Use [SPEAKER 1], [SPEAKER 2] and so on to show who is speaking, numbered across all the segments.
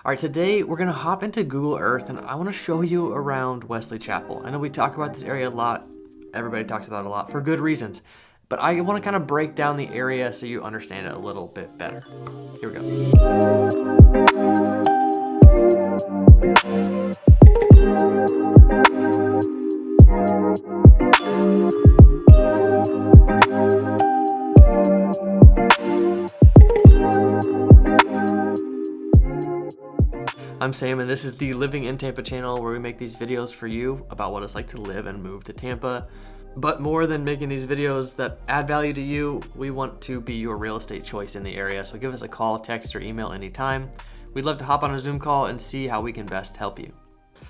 [SPEAKER 1] All right, today we're gonna hop into Google Earth and I wanna show you around Wesley Chapel. I know we talk about this area a lot. Everybody talks about it a lot for good reasons. But I wanna kind of break down the area so you understand it a little bit better. Here we go. I'm Sam and this is the Living in Tampa channel where we make these videos for you about what it's like to live and move to Tampa. But more than making these videos that add value to you, we want to be your real estate choice in the area. So give us a call, text, or email anytime. We'd love to hop on a Zoom call and see how we can best help you.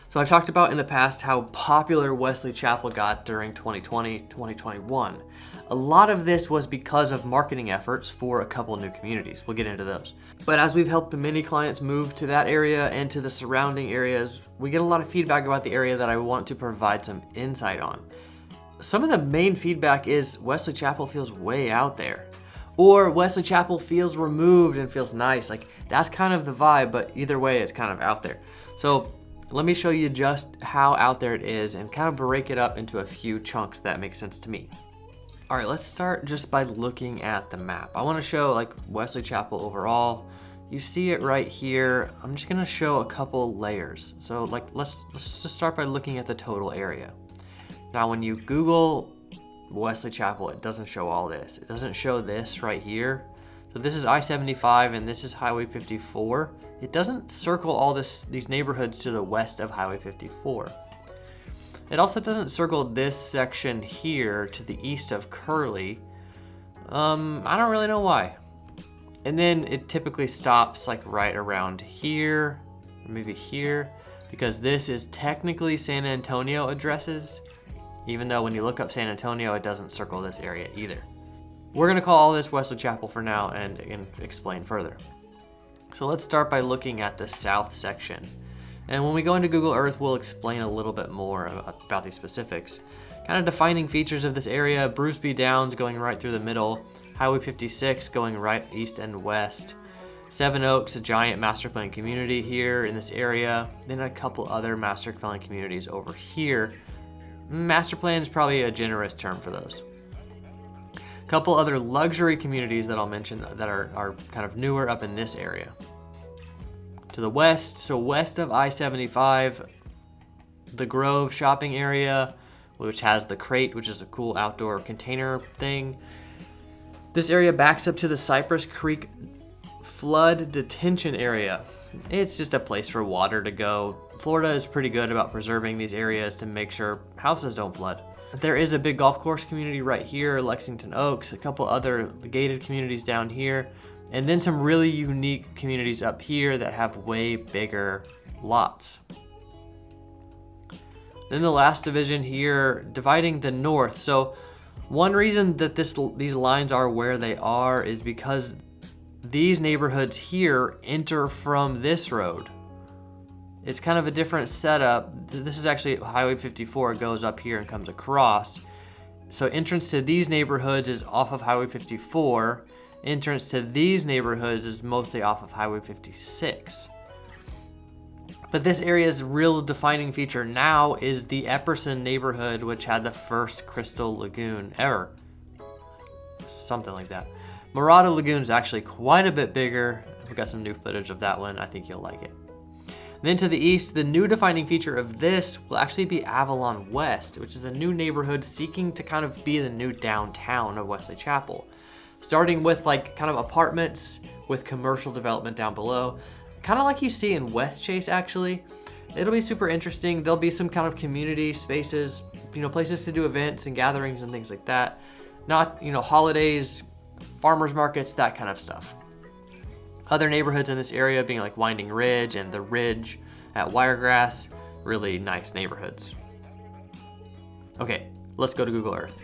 [SPEAKER 1] So I've talked about in the past how popular Wesley Chapel got during 2020, 2021. A lot of this was because of marketing efforts for a couple new communities. We'll get into those. But as we've helped many clients move to that area and to the surrounding areas, we get a lot of feedback about the area that I want to provide some insight on. Some of the main feedback is Wesley Chapel feels way out there. Or Wesley Chapel feels removed and feels nice. Like, that's kind of the vibe, but either way, it's kind of out there. So let me show you just how out there it is and kind of break it up into a few chunks that make sense to me. All right, let's start just by looking at the map. I want to show like Wesley Chapel overall. You see it right here. I'm just gonna show a couple layers. So like, let's just start by looking at the total area. Now, when you Google Wesley Chapel, it doesn't show all this. It doesn't show this right here. So this is I-75 and this is Highway 54. It doesn't circle all these neighborhoods to the west of Highway 54. It also doesn't circle this section here to the east of Curly. I don't really know why. And then it typically stops like right around here, or maybe here, because this is technically San Antonio addresses, even though when you look up San Antonio, it doesn't circle this area either. We're gonna call all this Wesley Chapel for now and explain further. So let's start by looking at the south section. And when we go into Google Earth, we'll explain a little bit more about these specifics. Kind of defining features of this area: Bruceby Downs going right through the middle, Highway 56 going right east and west, Seven Oaks, a giant master plan community here in this area, then a couple other master plan communities over here. Master plan is probably a generous term for those. A couple other luxury communities that I'll mention that are kind of newer up in this area. To the west, so west of I-75, the Grove shopping area, which has the Crate, which is a cool outdoor container thing. This area backs up to the Cypress Creek flood detention area. It's just a place for water to go. Florida is pretty good about preserving these areas to make sure houses don't flood. There is a big golf course community right here, Lexington Oaks, a couple other gated communities down here, and then some really unique communities up here that have way bigger lots. Then the last division here, dividing the north. So one reason that these lines are where they are is because these neighborhoods here enter from this road. It's kind of a different setup. This is actually Highway 54. It goes up here and comes across. So entrance to these neighborhoods is off of Highway 54. Entrance to these neighborhoods is mostly off of Highway 56. But this area's real defining feature now is the Epperson neighborhood, which had the first Crystal Lagoon ever. Something like that. Morada Lagoon is actually quite a bit bigger. We've got some new footage of that one. I think you'll like it. Then to the east, the new defining feature of this will actually be Avalon West, which is a new neighborhood seeking to kind of be the new downtown of Wesley Chapel. Starting with like kind of apartments with commercial development down below, kind of like you see in West Chase actually. It'll be super interesting. There'll be some kind of community spaces, places to do events and gatherings and things like that. Not, holidays, farmers markets, that kind of stuff. Other neighborhoods in this area being like Winding Ridge and the Ridge at Wiregrass, really nice neighborhoods. Okay, let's go to Google Earth.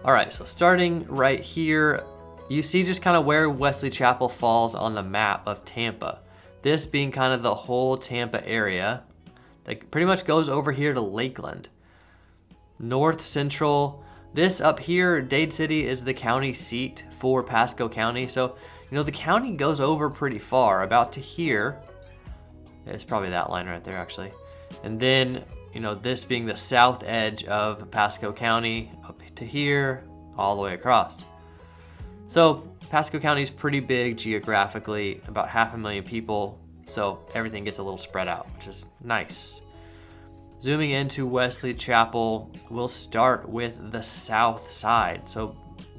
[SPEAKER 1] All right, so starting right here, you see just kind of where Wesley Chapel falls on the map of Tampa. This being kind of the whole Tampa area that pretty much goes over here to Lakeland. North Central This up here, Dade City, is the county seat for Pasco County. So, the county goes over pretty far, about to here. It's probably that line right there, actually. And then, this being the south edge of Pasco County, up to here, all the way across. So, Pasco County is pretty big geographically, about 500,000 people. So, everything gets a little spread out, which is nice. Zooming into Wesley Chapel, we'll start with the south side. So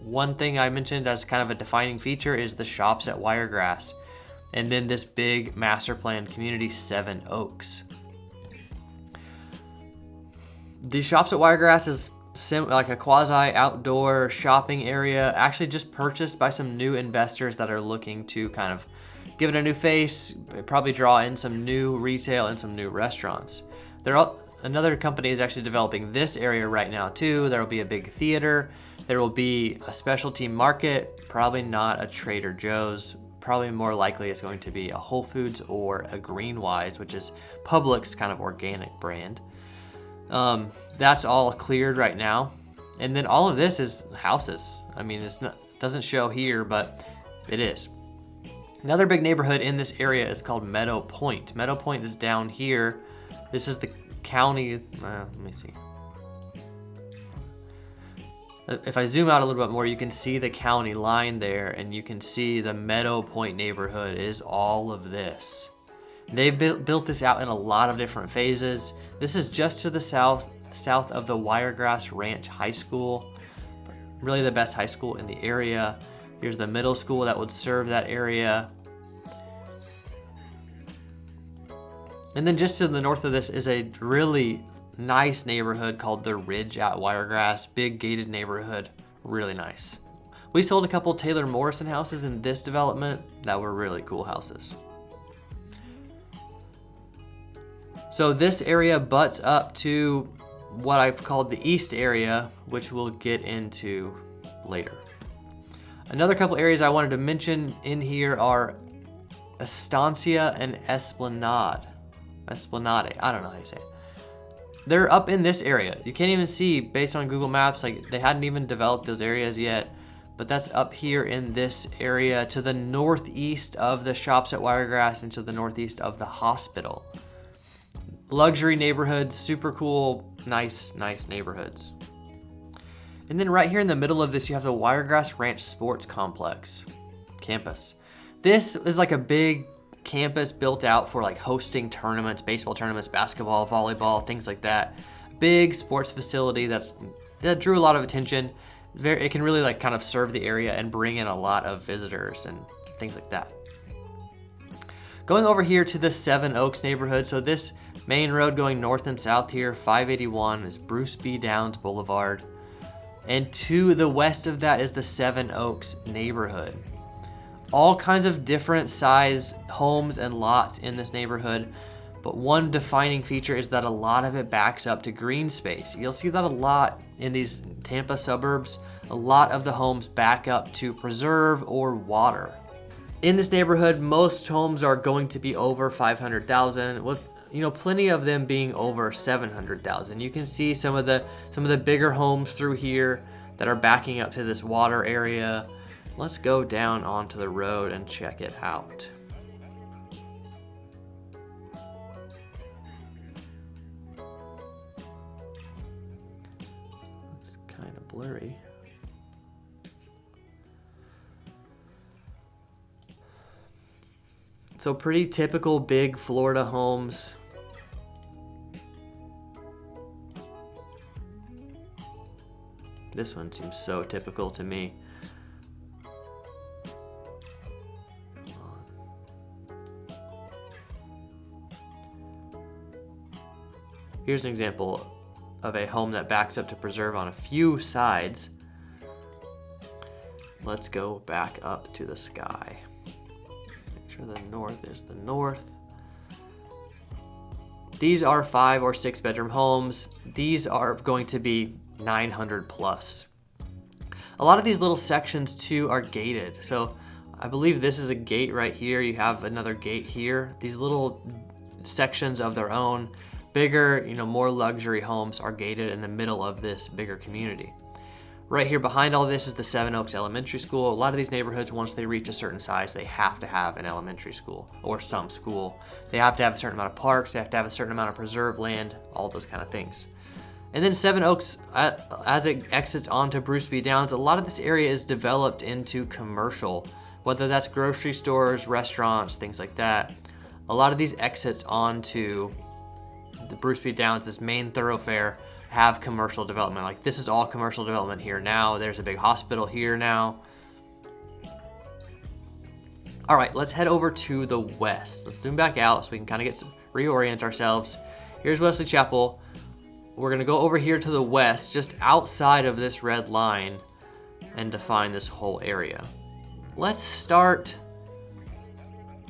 [SPEAKER 1] one thing I mentioned as kind of a defining feature is the shops at Wiregrass, and then this big master plan community, Seven Oaks. The shops at Wiregrass is like a quasi outdoor shopping area, actually just purchased by some new investors that are looking to kind of give it a new face, probably draw in some new retail and some new restaurants. Another company is actually developing this area right now too. There will be a big theater. There will be a specialty market, probably not a Trader Joe's. Probably more likely it's going to be a Whole Foods or a Greenwise, which is Publix's kind of organic brand. That's all cleared right now. And then all of this is houses. I mean, doesn't show here, but it is. Another big neighborhood in this area is called Meadow Point. Meadow Point is down here. This is the county, let me see. If I zoom out a little bit more, you can see the county line there, and you can see the Meadow Point neighborhood is all of this. They've built this out in a lot of different phases. This is just to the south of the Wiregrass Ranch High School, really the best high school in the area. Here's the middle school that would serve that area. And then just to the north of this is a really nice neighborhood called the Ridge at Wiregrass. Big gated neighborhood, really nice. We sold a couple Taylor Morrison houses in this development that were really cool houses. So this area butts up to what I've called the East area, which we'll get into later. Another couple areas I wanted to mention in here are Estancia and Esplanade, I don't know how you say it. They're up in this area. You can't even see, based on Google Maps, like they hadn't even developed those areas yet, but that's up here in this area to the northeast of the shops at Wiregrass and to the northeast of the hospital. Luxury neighborhoods, super cool, nice neighborhoods. And then right here in the middle of this, you have the Wiregrass Ranch Sports Complex campus. This is like a big campus built out for like hosting tournaments, baseball tournaments, basketball, volleyball, things like that. Big sports facility that drew a lot of attention. It can really like kind of serve the area and bring in a lot of visitors and things like that. Going over here to the Seven Oaks neighborhood. So this main road going north and south here, 581 is Bruce B. Downs Boulevard. And to the west of that is the Seven Oaks neighborhood. All kinds of different size homes and lots in this neighborhood, but one defining feature is that a lot of it backs up to green space. You'll see that a lot in these Tampa suburbs. A lot of the homes back up to preserve or water. In this neighborhood, most homes are going to be over 500,000, with plenty of them being over 700,000. You can see some of the bigger homes through here that are backing up to this water area. Let's go down onto the road and check it out. It's kind of blurry. So pretty typical big Florida homes. This one seems so typical to me. Here's an example of a home that backs up to preserve on a few sides. Let's go back up to the sky. Make sure the north is the north. These are 5 or 6 bedroom homes. These are going to be 900 plus. A lot of these little sections too are gated. So I believe this is a gate right here. You have another gate here. These little sections of their own. Bigger, more luxury homes are gated in the middle of this bigger community. Right here behind all this is the Seven Oaks Elementary School. A lot of these neighborhoods, once they reach a certain size, they have to have an elementary school or some school. They have to have a certain amount of parks, they have to have a certain amount of preserved land, all those kind of things. And then Seven Oaks, as it exits onto Bruce B. Downs, a lot of this area is developed into commercial, whether that's grocery stores, restaurants, things like that. A lot of these exits onto the Bruce B. Downs, this main thoroughfare, have commercial development. Like this is all commercial development here now. There's a big hospital here now. All right, let's head over to the west. Let's zoom back out so we can kind of reorient ourselves. Here's Wesley Chapel. We're gonna go over here to the west, just outside of this red line, and define this whole area. Let's start,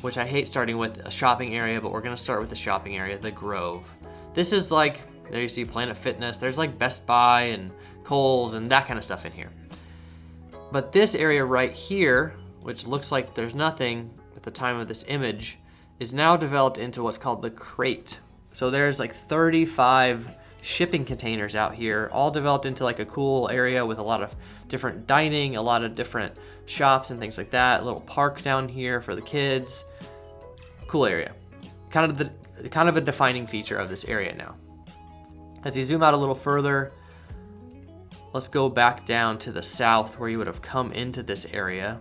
[SPEAKER 1] which I hate starting with a shopping area, but we're gonna start with the shopping area, the Grove. This is like, there you see Planet Fitness, there's like Best Buy and Kohl's and that kind of stuff in here. But this area right here, which looks like there's nothing at the time of this image, is now developed into what's called the Crate. So there's like 35 shipping containers out here, all developed into like a cool area with a lot of different dining, a lot of different shops and things like that. A little park down here for the kids. Cool area. Kind of a defining feature of this area now. As you zoom out a little further, let's go back down to the south where you would have come into this area.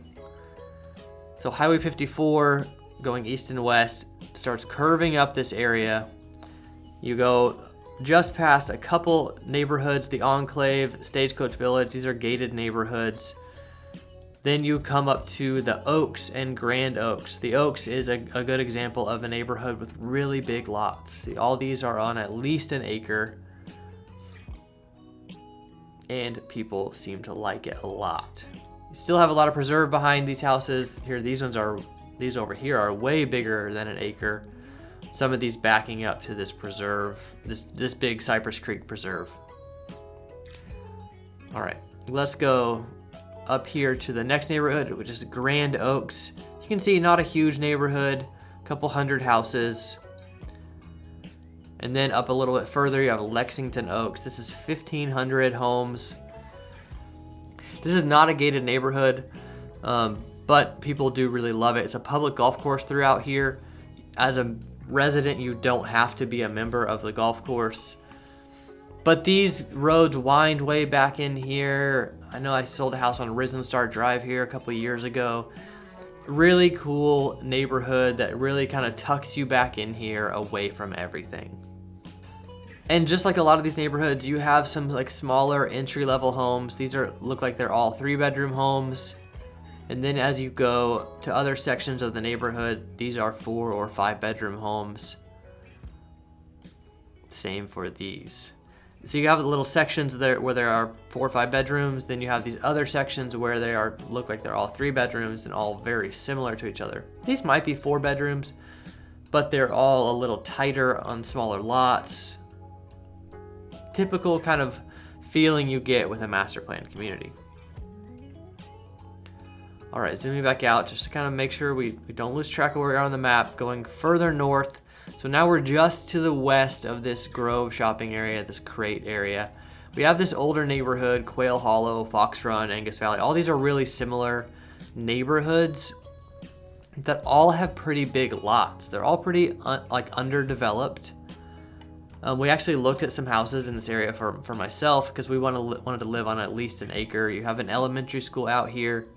[SPEAKER 1] So Highway 54 going east and west starts curving up this area. You go just past a couple neighborhoods, the Enclave, Stagecoach Village. These are gated neighborhoods. Then you come up to the Oaks and Grand Oaks. The Oaks is a good example of a neighborhood with really big lots. See, all these are on at least an acre. And people seem to like it a lot. You still have a lot of preserve behind these houses. Here, these over here are way bigger than an acre. Some of these backing up to this preserve, this big Cypress Creek preserve. All right, let's go up here to the next neighborhood, which is Grand Oaks. You can see not a huge neighborhood, a couple hundred houses. And then up a little bit further, you have Lexington Oaks. This is 1,500 homes. This is not a gated neighborhood, but people do really love it. It's a public golf course throughout here. As a resident, you don't have to be a member of the golf course. But these roads wind way back in here. I know I sold a house on Risen Star Drive here a couple years ago. Really cool neighborhood that really kind of tucks you back in here away from everything. And just like a lot of these neighborhoods, you have some like smaller entry-level homes. These look like they're all 3-bedroom homes. And then as you go to other sections of the neighborhood, these are 4 or 5-bedroom homes. Same for these. So you have little sections there where there are 4 or 5 bedrooms. Then you have these other sections where they look like they're all 3 bedrooms and all very similar to each other. These might be 4 bedrooms, but they're all a little tighter on smaller lots. Typical kind of feeling you get with a master planned community. All right, zooming back out just to kind of make sure we don't lose track of where we are on the map, going further north. So now we're just to the west of this Grove shopping area, this Crate area. We have this older neighborhood, Quail Hollow, Fox Run, Angus Valley. All these are really similar neighborhoods that all have pretty big lots. They're all pretty underdeveloped. We actually looked at some houses in this area for myself because we wanted to live on at least an acre. You have an elementary school out here.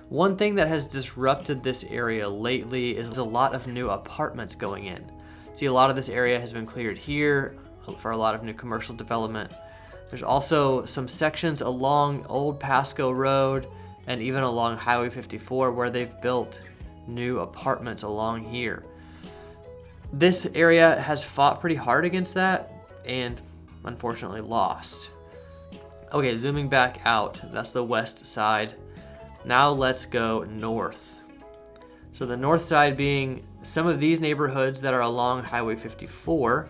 [SPEAKER 1] One thing that has disrupted this area lately is a lot of new apartments going in. See, a lot of this area has been cleared here for a lot of new commercial development. There's also some sections along Old Pasco Road and even along Highway 54 where they've built new apartments along here. This area has fought pretty hard against that and unfortunately lost. Okay, zooming back out, that's the west side. Now let's go north. So the north side being some of these neighborhoods that are along Highway 54.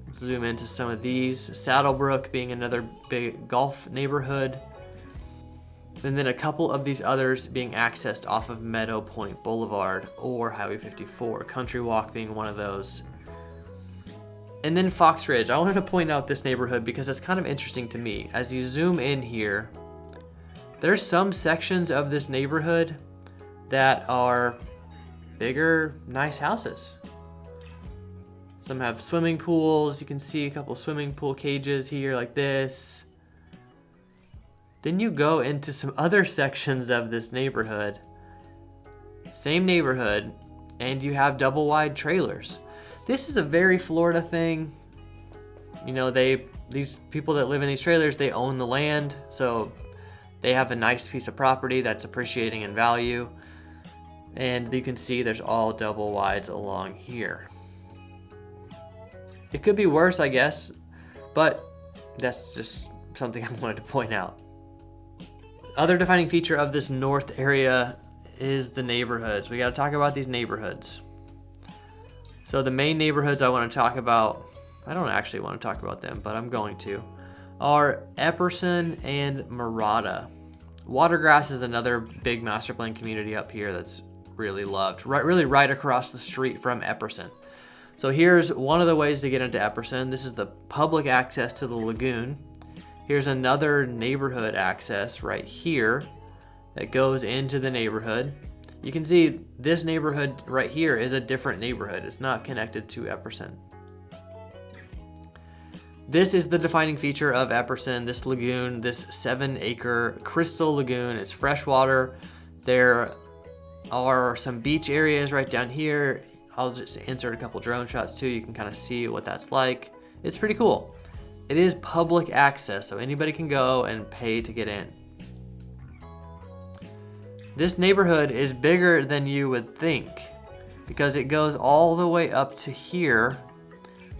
[SPEAKER 1] Let's zoom into some of these. Saddlebrook being another big golf neighborhood. And then a couple of these others being accessed off of Meadow Point Boulevard or Highway 54. Country Walk being one of those. And then Fox Ridge. I wanted to point out this neighborhood because it's kind of interesting to me. As you zoom in here, There's some sections of this neighborhood that are bigger, nice houses. Some have swimming pools. You can see a couple swimming pool cages here like this. Then you go into some other sections of this neighborhood, same neighborhood, and you have double wide trailers. This is a very Florida thing. You know, these people that live in these trailers, they own the land, so they have a nice piece of property that's appreciating in value. And you can see there's all double wides along here. It could be worse, I guess, but that's just something I wanted to point out. Other defining feature of this north area is the neighborhoods. We got to talk about these neighborhoods. So the main neighborhoods I want to talk about, I don't actually want to talk about them, but I'm going to, are Epperson and Mirada. Watergrass is another big master plan community up here that's really loved, really right across the street from Epperson. So here's one of the ways to get into Epperson. This is the public access to the lagoon. Here's another neighborhood access right here that goes into the neighborhood. You can see this neighborhood right here is a different neighborhood. It's not connected to Epperson. This is the defining feature of Epperson, this lagoon, this 7-acre crystal lagoon. It's freshwater. There are some beach areas right down here. I'll just insert a couple drone shots too. You can kind of see what that's like. It's pretty cool. It is public access, so anybody can go and pay to get in. This neighborhood is bigger than you would think because it goes all the way up to here,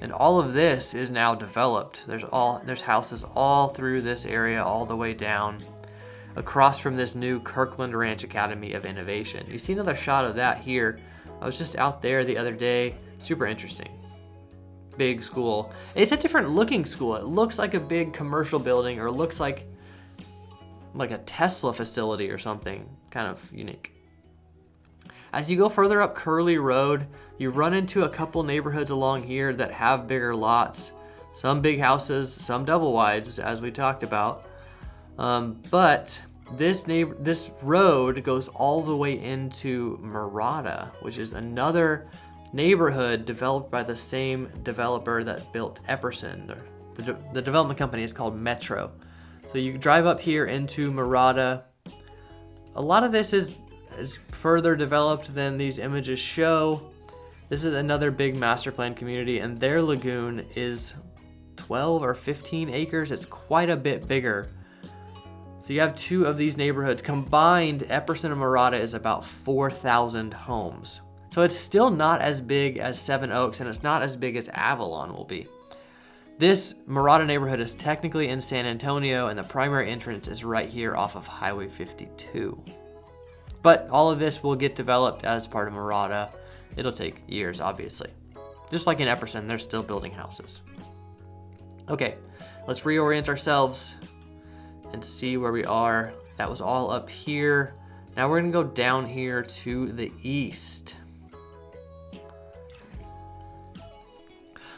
[SPEAKER 1] and all of this is now developed. There's houses all through this area, all the way down across from this new Kirkland Ranch Academy of Innovation. You see another shot of that here. I was just out there the other day. Super interesting. Big school. It's a different looking school. It looks like a big commercial building, or looks like a Tesla facility or something. Kind of unique. As you go further up Curly Road, you run into a couple neighborhoods along here that have bigger lots. Some big houses, some double wides, as we talked about. But this road goes all the way into Mirada, which is another neighborhood developed by the same developer that built Epperson. The development company is called Metro. So you drive up here into Mirada. A lot of this is further developed than these images show. This is another big master plan community, and their lagoon is 12 or 15 acres. It's quite a bit bigger. So you have two of these neighborhoods. Combined, Epperson and Mirada is about 4,000 homes. So it's still not as big as Seven Oaks, and it's not as big as Avalon will be. This Mirada neighborhood is technically in San Antonio, and the primary entrance is right here off of Highway 52. But all of this will get developed as part of Mirada. It'll take years, obviously. Just like in Epperson, they're still building houses. Okay, let's reorient ourselves and see where we are. That was all up here. Now we're gonna go down here to the east.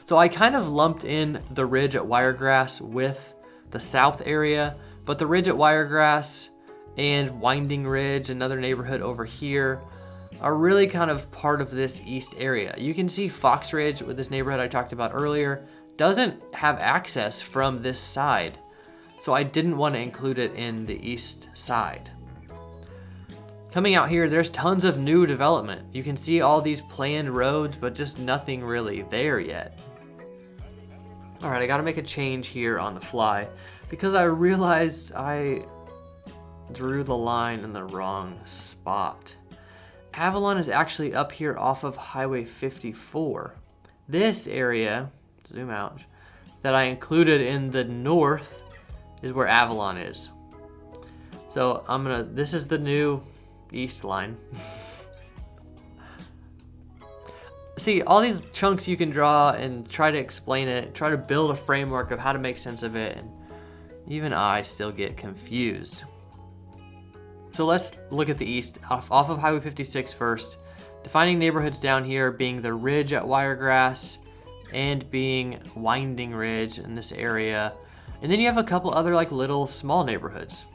[SPEAKER 1] So I kind of lumped in the ridge at Wiregrass with the south area, but the ridge at Wiregrass and Winding Ridge, another neighborhood over here, are really kind of part of this east area. You can see Fox Ridge, with this neighborhood I talked about earlier, doesn't have access from this side. So I didn't want to include it in the east side. Coming out here, there's tons of new development. You can see all these planned roads, but just nothing really there yet. All right, I gotta make a change here on the fly because I realized I drew the line in the wrong spot. Avalon is actually up here off of Highway 54. This area, zoom out, that I included in the north is where Avalon is. So this is the new east line. See, all these chunks you can draw and try to explain it, try to build a framework of how to make sense of it, and even I still get confused. So let's look at the east, off of Highway 56 first. Defining neighborhoods down here being the ridge at Wiregrass and being Winding Ridge in this area. And then you have a couple other like little small neighborhoods.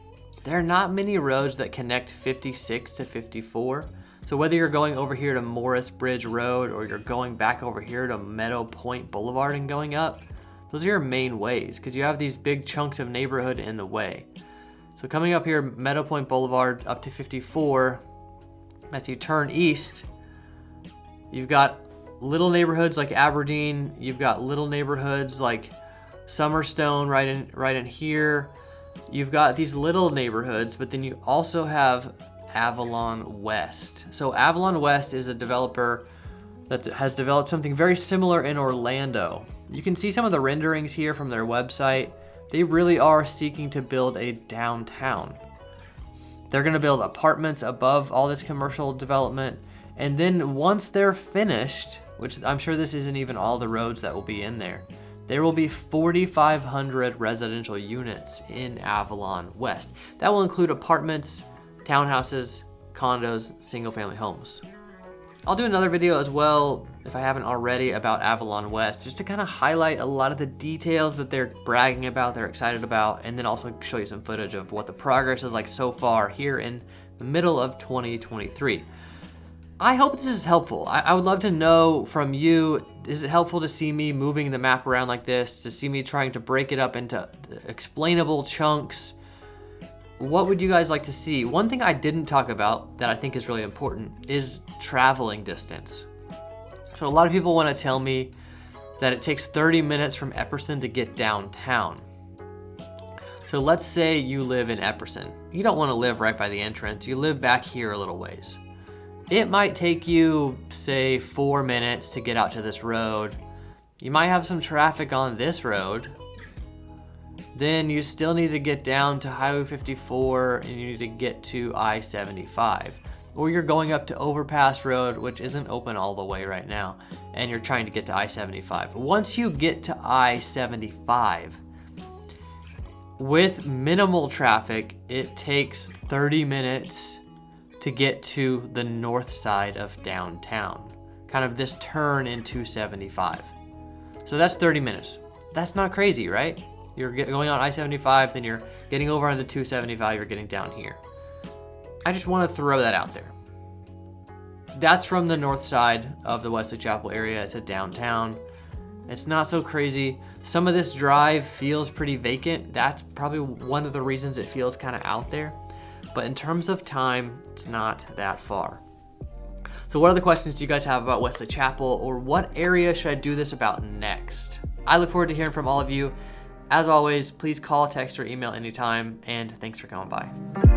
[SPEAKER 1] there are not many roads that connect 56 to 54. So whether you're going over here to Morris Bridge Road or you're going back over here to Meadow Point Boulevard and going up, those are your main ways because you have these big chunks of neighborhood in the way. So coming up here, Meadow Point Boulevard up to 54, as you turn east, you've got little neighborhoods like Aberdeen, you've got little neighborhoods like Summerstone right in here. You've got these little neighborhoods, but then you also have Avalon West. So Avalon West is a developer that has developed something very similar in Orlando. You can see some of the renderings here from their website. They really are seeking to build a downtown. They're gonna build apartments above all this commercial development. And then once they're finished, which I'm sure this isn't even all the roads that will be in there will be 4,500 residential units in Avalon West. That will include apartments, townhouses, condos, single-family homes. I'll do another video as well, if I haven't already, about Avalon West, just to kind of highlight a lot of the details that they're bragging about, they're excited about, and then also show you some footage of what the progress is like so far here in the middle of 2023. I hope this is helpful. I would love to know from you, is it helpful to see me moving the map around like this, to see me trying to break it up into explainable chunks? What would you guys like to see? One thing I didn't talk about that I think is really important is traveling distance. So a lot of people want to tell me that it takes 30 minutes from Epperson to get downtown. So let's say you live in Epperson. You don't want to live right by the entrance. You live back here a little ways. It might take you, say, 4 minutes to get out to this road. You might have some traffic on this road. Then you still need to get down to Highway 54 and you need to get to I-75. Or you're going up to Overpass Road, which isn't open all the way right now, and you're trying to get to I-75. Once you get to I-75, with minimal traffic, it takes 30 minutes to get to the north side of downtown. Kind of this turn in 275. So that's 30 minutes. That's not crazy, right? You're going on I-75, then you're getting over on the 275, you're getting down here. I just want to throw that out there. That's from the north side of the Wesley Chapel area to downtown. It's not so crazy. Some of this drive feels pretty vacant. That's probably one of the reasons it feels kind of out there. But in terms of time, it's not that far. So what other questions do you guys have about Wesley Chapel, or what area should I do this about next? I look forward to hearing from all of you. As always, please call, text, or email anytime, and thanks for coming by.